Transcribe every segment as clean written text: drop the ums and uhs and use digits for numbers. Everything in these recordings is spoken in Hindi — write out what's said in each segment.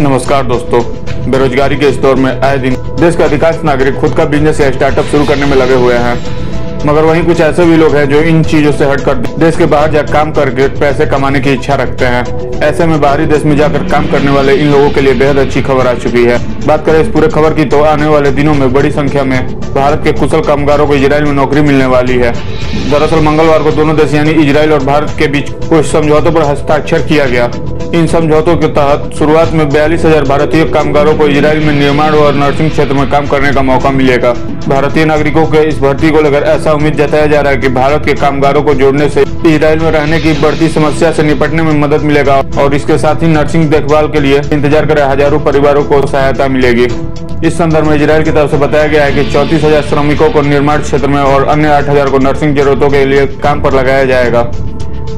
नमस्कार दोस्तों, बेरोजगारी के इस दौर में आए दिन देश के अधिकांश नागरिक खुद का बिजनेस या स्टार्टअप शुरू करने में लगे हुए हैं। मगर वहीं कुछ ऐसे भी लोग हैं जो इन चीजों से हटकर देश के बाहर जाकर काम करके पैसे कमाने की इच्छा रखते हैं। ऐसे में बाहरी देश में जाकर काम करने वाले इन लोगों के लिए बेहद अच्छी खबर आ चुकी है। बात करें इस पूरे खबर की तो आने वाले दिनों में बड़ी संख्या में भारत के कुशल कामगारों को इजराइल में नौकरी मिलने वाली है। दरअसल मंगलवार को दोनों देश यानी इजराइल और भारत के बीच कुछ समझौतों पर हस्ताक्षर किया गया। इन समझौतों के तहत शुरुआत में 42,000 भारतीय कामगारों को इजराइल में निर्माण और नर्सिंग क्षेत्र में काम करने का मौका मिलेगा। भारतीय नागरिकों के इस भर्ती को लेकर ऐसा उम्मीद जताया जा रहा है कि भारत के कामगारों को जोड़ने से इजराइल में रहने की बढ़ती समस्या से निपटने में मदद मिलेगा और इसके साथ ही नर्सिंग देखभाल के लिए इंतजार कर रहे हजारों परिवारों को सहायता मिलेगी। इस संदर्भ में इजराइल की तरफ से बताया गया है कि 34,000 श्रमिकों को निर्माण क्षेत्र में और अन्य 8,000 को नर्सिंग जरूरतों के लिए काम पर लगाया जाएगा।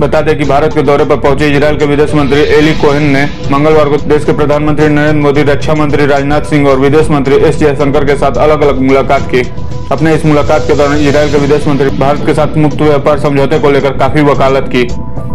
बता दें कि भारत के दौरे पर पहुंचे इजराइल के विदेश मंत्री एली कोहेन ने मंगलवार को देश के प्रधानमंत्री नरेंद्र मोदी, रक्षा मंत्री राजनाथ सिंह और विदेश मंत्री एस जयशंकर के साथ अलग अलग मुलाकात की। अपने इस मुलाकात के दौरान इजराइल के विदेश मंत्री भारत के साथ मुक्त व्यापार समझौते को लेकर काफी वकालत की,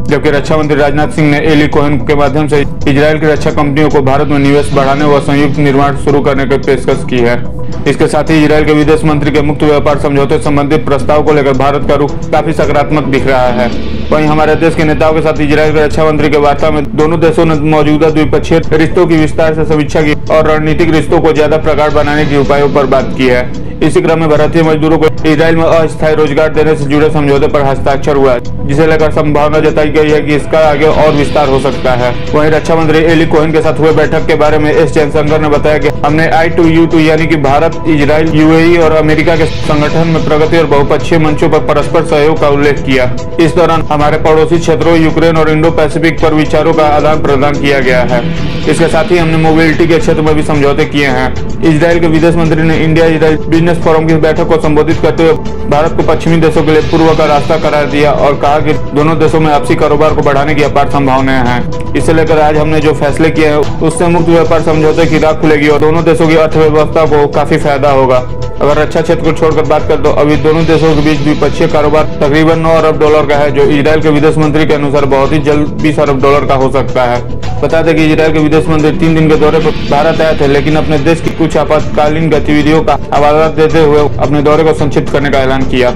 जबकि रक्षा मंत्री राजनाथ सिंह ने एली कोहेन के माध्यम से इजराइल की रक्षा कंपनियों को भारत में निवेश बढ़ाने व संयुक्त निर्माण शुरू करने की पेशकश की है। इसके साथ ही इजराइल के विदेश मंत्री के मुक्त व्यापार समझौते संबंधित प्रस्ताव को लेकर भारत का रुख काफी सकारात्मक दिख रहा है। वहीं हमारे देश के नेताओं के साथ इजराइल के रक्षा मंत्री के वार्ता में दोनों देशों ने मौजूदा द्विपक्षीय रिश्तों की विस्तार से समीक्षा की और रणनीतिक रिश्तों को ज्यादा प्रगाढ़ बनाने के उपायों पर बात की है। इसी क्रम में भारतीय मजदूरों को इजराइल में अस्थायी रोजगार देने से जुड़े समझौते पर हस्ताक्षर हुआ, जिसे लेकर संभावना जताई गई है कि इसका आगे और विस्तार हो सकता है। वहीं रक्षा मंत्री एली कोहेन के साथ हुए बैठक के बारे में एस जयशंकर ने बताया कि हमने I2U2 यानी कि भारत, इजराइल, UAE और अमेरिका के संगठन में प्रगति और बहुपक्षीय मंचों पर परस्पर सहयोग का उल्लेख किया। इस दौरान हमारे पड़ोसी क्षेत्रों यूक्रेन और इंडो पैसिफिक पर विचारों का आदान प्रदान किया गया है। इसके साथ ही हमने मोबिलिटी के क्षेत्र में भी समझौते किए हैं। इजराइल के विदेश मंत्री ने इंडिया इजराइल बिजनेस फोरम की बैठक को संबोधित करते हुए भारत को पश्चिमी देशों के लिए पूर्व का रास्ता करार दिया और कहा कि दोनों देशों में आपसी कारोबार को बढ़ाने की अपार संभावनाएं हैं। इसे लेकर आज हमने जो फैसले किए हैं उससे मुक्त व्यापार समझौते की राह खुलेगी और दोनों देशों की अर्थव्यवस्था को काफी फायदा होगा। अगर रक्षा क्षेत्र को छोड़कर बात करें तो अभी दोनों देशों के बीच द्विपक्षीय कारोबार तकरीबन 9 अरब डॉलर का है, जो इजराइल के विदेश मंत्री के अनुसार बहुत ही जल्द 20 अरब डॉलर का हो सकता है। बता दें कि इजराइल के विदेश मंत्री 3 दिन के दौरे पर भारत आए थे, लेकिन अपने देश की कुछ आपातकालीन गतिविधियों का हवाला देते हुए अपने दौरे को संक्षिप्त करने का ऐलान किया।